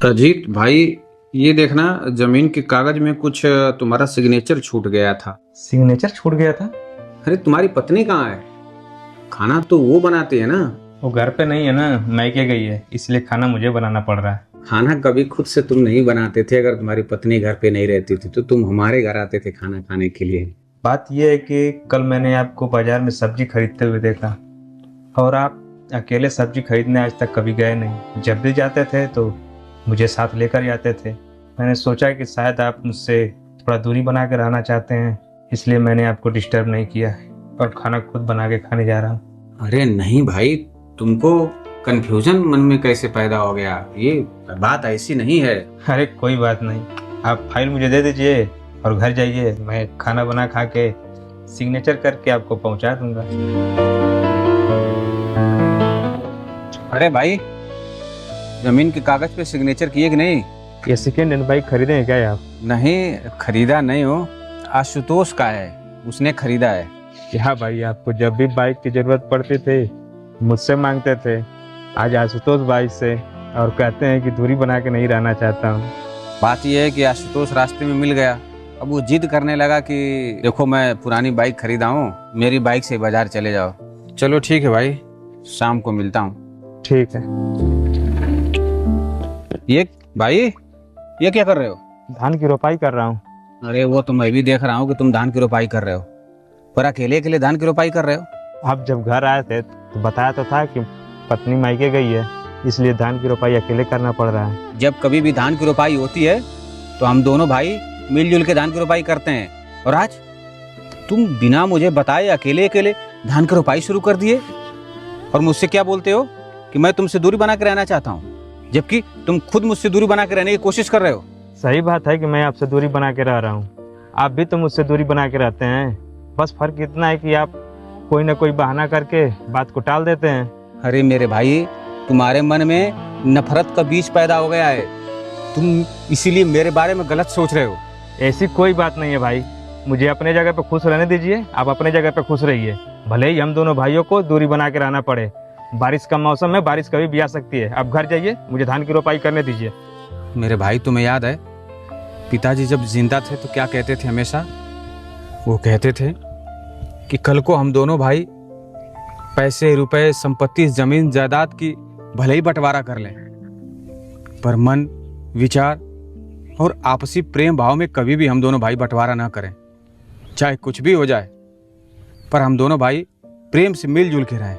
अजीत भाई, ये देखना जमीन के कागज में कुछ तुम्हारा सिग्नेचर छूट गया था। सिग्नेचर छूट गया था। अरे तुम्हारी पत्नी कहाँ है? खाना तो वो बनाती है ना। वो घर पे नहीं है ना, मायके गई है, इसलिए खाना मुझे बनाना पड़ रहा है। खाना कभी खुद से तुम नहीं बनाते थे। अगर तुम्हारी पत्नी घर पे नहीं रहती थी तो तुम हमारे घर आते थे खाना खाने के लिए। बात यह है कि कल मैंने आपको बाजार में सब्जी खरीदते हुए देखा और आप अकेले सब्जी खरीदने आज तक कभी गए नहीं। जब भी जाते थे तो मुझे साथ लेकर जाते थे। मैंने सोचा कि शायद आप मुझसे थोड़ा दूरी बना के रहना चाहते हैं, इसलिए मैंने आपको डिस्टर्ब नहीं किया और खाना खुद बना के खाने जा रहा हूँ। अरे नहीं भाई, तुमको कंफ्यूजन मन में कैसे पैदा हो गया? ये बात ऐसी नहीं है। अरे कोई बात नहीं, आप फाइल मुझे दे दीजिए और घर जाइए। मैं खाना बना खा के सिग्नेचर करके आपको पहुंचा दूंगा। अरे भाई, जमीन के कागज पे सिग्नेचर किए कि नहीं? ये सेकेंड हैंड बाइक खरीदे हैं क्या आप? नहीं, खरीदा नहीं हो। आशुतोष का है, उसने खरीदा है। क्या भाई, आपको जब भी बाइक की जरूरत पड़ती थी मुझसे मांगते थे, आज आशुतोष भाई से, और कहते हैं कि दूरी बना के नहीं रहना चाहता हूँ। बात यह है कि आशुतोष रास्ते में मिल गया। अब वो जिद करने लगा कि देखो मैं पुरानी बाइक खरीदा हूँ, मेरी बाइक से बाजार चले जाओ। चलो ठीक है भाई, शाम को मिलता हूँ। ठीक है। ये भाई, ये क्या कर रहे हो? धान की रोपाई कर रहा हूँ। अरे वो तो मैं भी देख रहा हूँ कि तुम धान की रोपाई कर रहे हो, पर अकेले अकेले धान की रोपाई कर रहे हो? आप जब घर आए थे तो बताया तो था कि पत्नी मायके गई है, इसलिए धान की रोपाई अकेले करना पड़ रहा है। जब कभी भी धान की रोपाई होती है तो हम दोनों भाई मिलजुल के धान की रोपाई करते हैं, और आज तुम बिना मुझे बताए अकेले अकेले धान की रोपाई शुरू कर दिए और मुझसे क्या बोलते हो कि मैं तुमसे दूरी बना के रहना चाहता हूँ, जबकि तुम खुद मुझसे दूरी बना के रहने की कोशिश कर रहे हो। सही बात है कि मैं आपसे दूरी बना के रह रहा हूँ, आप भी तो मुझसे दूरी बना के रहते हैं। बस फर्क इतना है कि आप कोई ना कोई बहाना करके बात को टाल देते हैं। अरे मेरे भाई, तुम्हारे मन में नफरत का बीज पैदा हो गया है, तुम इसीलिए मेरे बारे में गलत सोच रहे हो। ऐसी कोई बात नहीं है भाई, मुझे अपने जगह पे खुश रहने दीजिए। आप अपने जगह पे खुश रहिए, भले ही हम दोनों भाइयों को दूरी बना के रहना पड़े। बारिश का मौसम है, बारिश कभी भी आ सकती है। आप घर जाइए, मुझे धान की रोपाई करने दीजिए। मेरे भाई, तुम्हें याद है पिताजी जब जिंदा थे तो क्या कहते थे हमेशा? वो कहते थे कि कल को हम दोनों भाई पैसे रुपए संपत्ति जमीन जायदाद की भले ही बंटवारा कर लें, पर मन विचार और आपसी प्रेम भाव में कभी भी हम दोनों भाई बंटवारा ना करें। चाहे कुछ भी हो जाए, पर हम दोनों भाई प्रेम से मिलजुल के रहें।